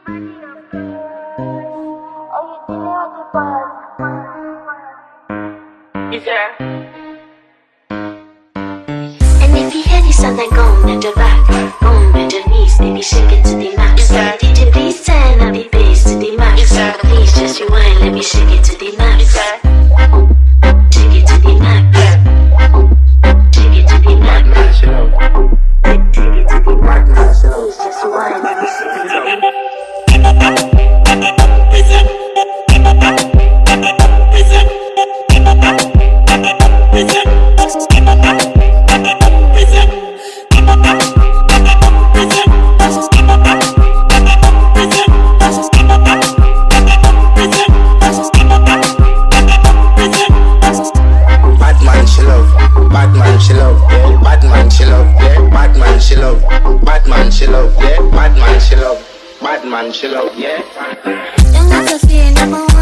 And if you hear the sound like gong at the back, gong at the knees, baby shake it to the max. DJ please turn up the bass to the max. Please just rewind, let me shake it to the max. Shake it to the max. Shake it to the max. Shake it to the max. Please just rewind, let me shake it to the max. Bad man, she love, yeah. Don't have to fear no more.